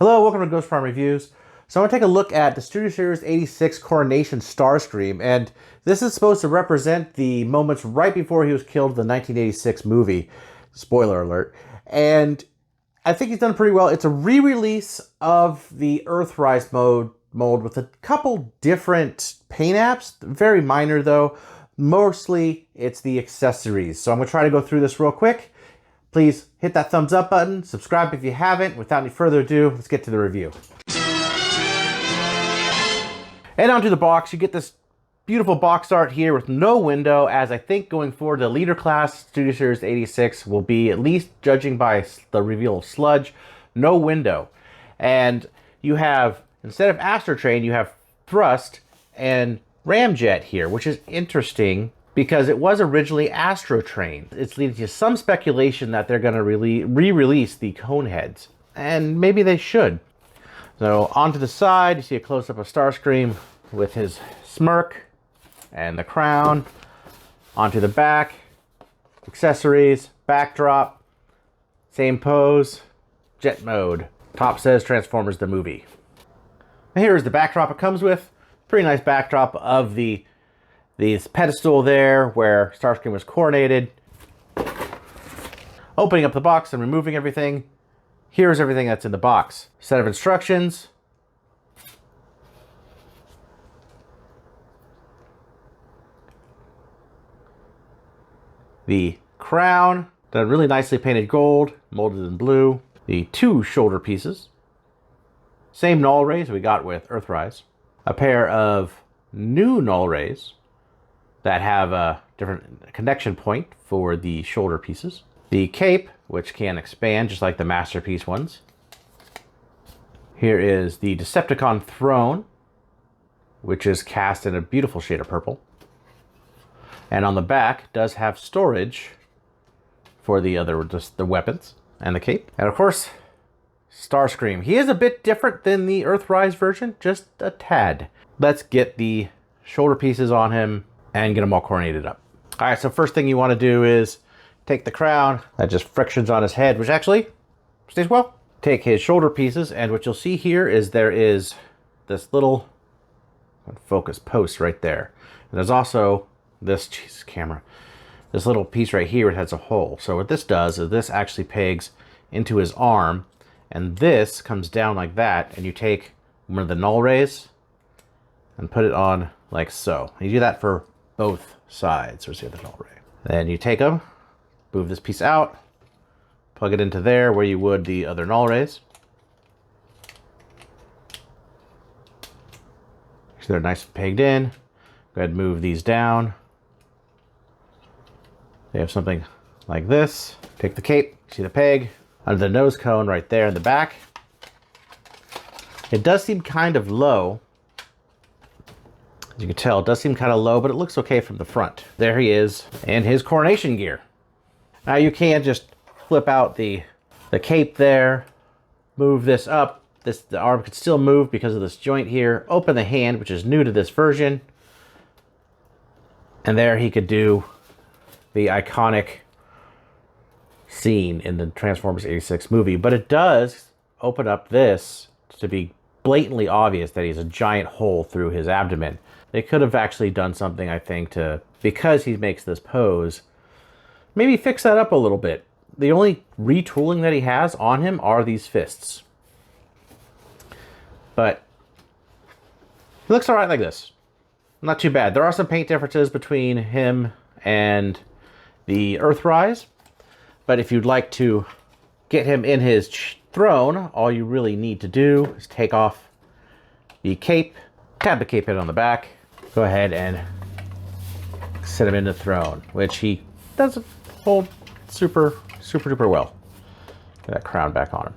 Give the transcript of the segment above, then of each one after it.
Hello, welcome to Ghost Farm Reviews. So I'm going to take a look at the Studio Series 86 Coronation Starscream, and this is supposed to represent the moments right before he was killed in the 1986 movie. Spoiler alert. And I think he's done pretty well. It's a re-release of the Earthrise mold with a couple different paint apps. Very minor though. Mostly it's the accessories. So I'm going to try to go through this real quick. Please hit that thumbs up button, subscribe if you haven't. Without any further ado, let's get to the review. And onto the box, you get this beautiful box art here with no window, as I think going forward the leader class Studio Series 86 will be, at least judging by the reveal of Sludge, no window. And you have, instead of Astrotrain, you have Thrust and Ramjet here, which is interesting because it was originally Astrotrain. It's leading to some speculation that they're going to re-release the cone heads, and maybe they should. So onto the side, you see a close-up of Starscream with his smirk and the crown. Onto the back, accessories, backdrop, same pose, jet mode. Top says Transformers the movie. And here is the backdrop it comes with. Pretty nice backdrop of this pedestal there where Starscream was coronated. Opening up the box and removing everything. Here's everything that's in the box. Set of instructions. The crown, done really nicely painted gold, molded in blue. The two shoulder pieces. Same null rays we got with Earthrise. A pair of new null rays that have a different connection point for the shoulder pieces. The cape, which can expand just like the Masterpiece ones. Here is the Decepticon throne, which is cast in a beautiful shade of purple. And on the back does have storage for the weapons and the cape. And of course, Starscream. He is a bit different than the Earthrise version, just a tad. Let's get the shoulder pieces on him and get them all coronated up. All right, so first thing you want to do is take the crown that just frictions on his head, which actually stays well. Take his shoulder pieces, and what you'll see here is there is this little focus post right there. And there's also this, Jesus, camera, this little piece right here, it has a hole. So what this does is this actually pegs into his arm, and this comes down like that, and you take one of the null rays and put it on like so. You do that for both sides. Where's the other null ray? Then you take them, move this piece out, plug it into there where you would the other null rays. So they're nice and pegged in. Go ahead and move these down. They have something like this. Take the cape, see the peg, under the nose cone right there in the back. It does seem kind of low. As you can tell, it does seem kind of low, but it looks okay from the front. There he is in his coronation gear. Now you can just flip out the cape there, move this up. The arm could still move because of this joint here. Open the hand, which is new to this version. And there he could do the iconic scene in the Transformers 86 movie. But it does open up this to be blatantly obvious that he has a giant hole through his abdomen. They could have actually done something, I think, to, because he makes this pose, maybe fix that up a little bit. The only retooling that he has on him are these fists. But he looks all right like this. Not too bad. There are some paint differences between him and the Earthrise. But if you'd like to get him in his throne, all you really need to do is take off the cape, tab the cape in on the back, go ahead and set him in the throne, which he does hold super duper well. Get that crown back on him.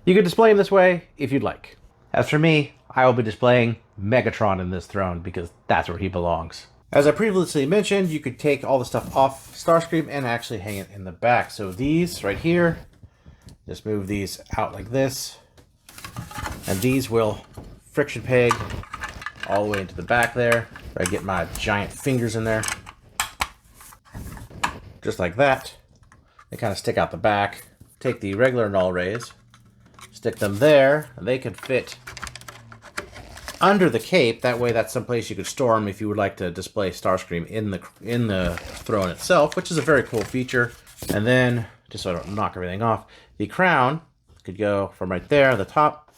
You can display him this way if you'd like. As for me, I will be displaying Megatron in this throne because that's where he belongs. As I previously mentioned, you could take all the stuff off Starscream and actually hang it in the back. So these right here, just move these out like this, and these will friction peg all the way into the back there. I get my giant fingers in there, just like that. They kind of stick out the back. Take the regular null rays, stick them there. They can fit under the cape. That way, that's someplace you could store them if you would like to display Starscream in the throne itself, which is a very cool feature. And then, just so I don't knock everything off, the crown could go from right there, the top,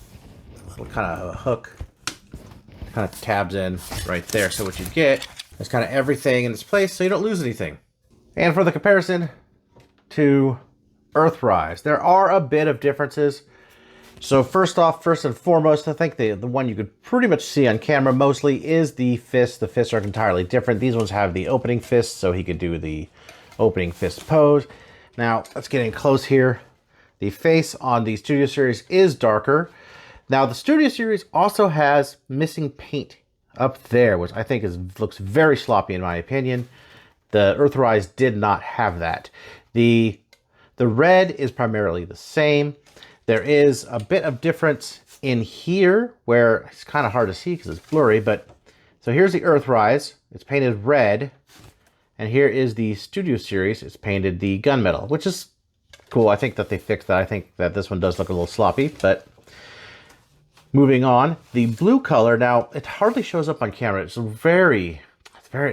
a little kind of a hook, kind of tabs in right there. So what you get is kind of everything in its place, so you don't lose anything. And for the comparison to Earthrise, there are a bit of differences. So first and foremost, I think the one you could pretty much see on camera mostly is the fists. The fists are entirely different. These ones have the opening fist, so he could do the opening fist pose. Now, let's get in close here. The face on the Studio Series is darker. Now, the Studio Series also has missing paint up there, which I think looks very sloppy in my opinion. The Earthrise did not have that. The red is primarily the same. There is a bit of difference in here where it's kind of hard to see because it's blurry, but so here's the Earthrise. It's painted red. And here is the Studio Series. It's painted the gunmetal, which is cool. I think that they fixed that. I think that this one does look a little sloppy, but moving on. The blue color, now it hardly shows up on camera. It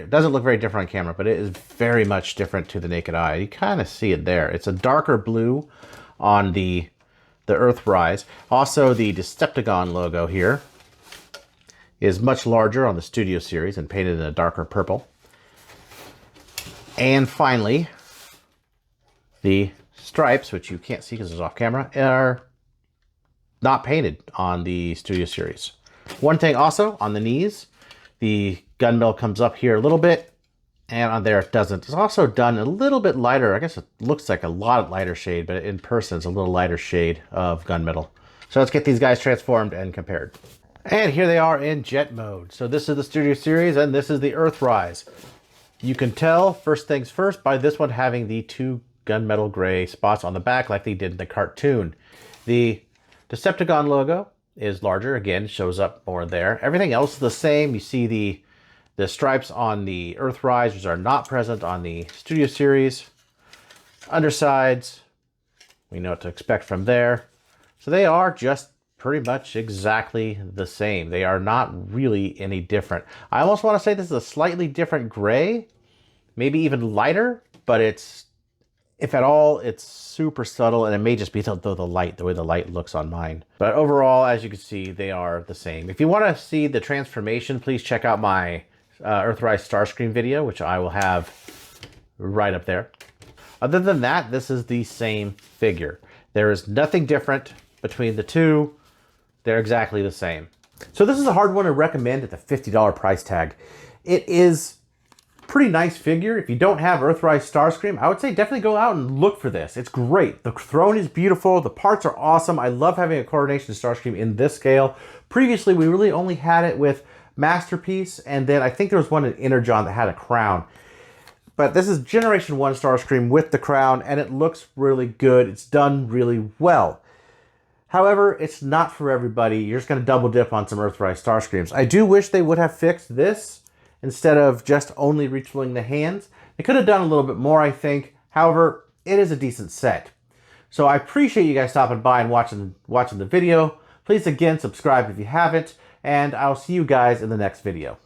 doesn't look very different on camera, but it is very much different to the naked eye. You kind of see it there. It's a darker blue on the Earthrise. Also, the Decepticon logo here is much larger on the Studio Series and painted in a darker purple. And finally, the stripes, which you can't see because it's off camera, are not painted on the Studio Series. One thing also, on the knees, the gunmetal comes up here a little bit, and on there it doesn't. It's also done a little bit lighter. I guess it looks like a lot lighter shade, but in person it's a little lighter shade of gunmetal. So let's get these guys transformed and compared. And here they are in jet mode. So this is the Studio Series and this is the Earthrise. You can tell, first things first, by this one having the two gunmetal gray spots on the back like they did in the cartoon. The Decepticon logo is larger, again, shows up more there. Everything else is the same. You see the stripes on the Earthrise, which are not present on the Studio Series. Undersides, we know what to expect from there. So they are just pretty much exactly the same. They are not really any different. I almost want to say this is a slightly different gray, maybe even lighter, but it's, if at all, it's super subtle, and it may just be the way the light looks on mine. But overall, as you can see, they are the same. If you want to see the transformation, please check out my Earthrise Starscream video, which I will have right up there. Other than that, this is the same figure. There is nothing different between the two. They're exactly the same. So this is a hard one to recommend at the $50 price tag. It is a pretty nice figure. If you don't have Earthrise Starscream, I would say definitely go out and look for this. It's great. The throne is beautiful. The parts are awesome. I love having a Coronation Starscream in this scale. Previously, we really only had it with Masterpiece, and then I think there was one in Energon that had a crown. But this is Generation 1 Starscream with the crown, and it looks really good. It's done really well. However, it's not for everybody. You're just going to double dip on some Earthrise Starscreams. I do wish they would have fixed this instead of just only retooling the hands. They could have done a little bit more, I think. However, it is a decent set. So I appreciate you guys stopping by and watching the video. Please, again, subscribe if you haven't, and I'll see you guys in the next video.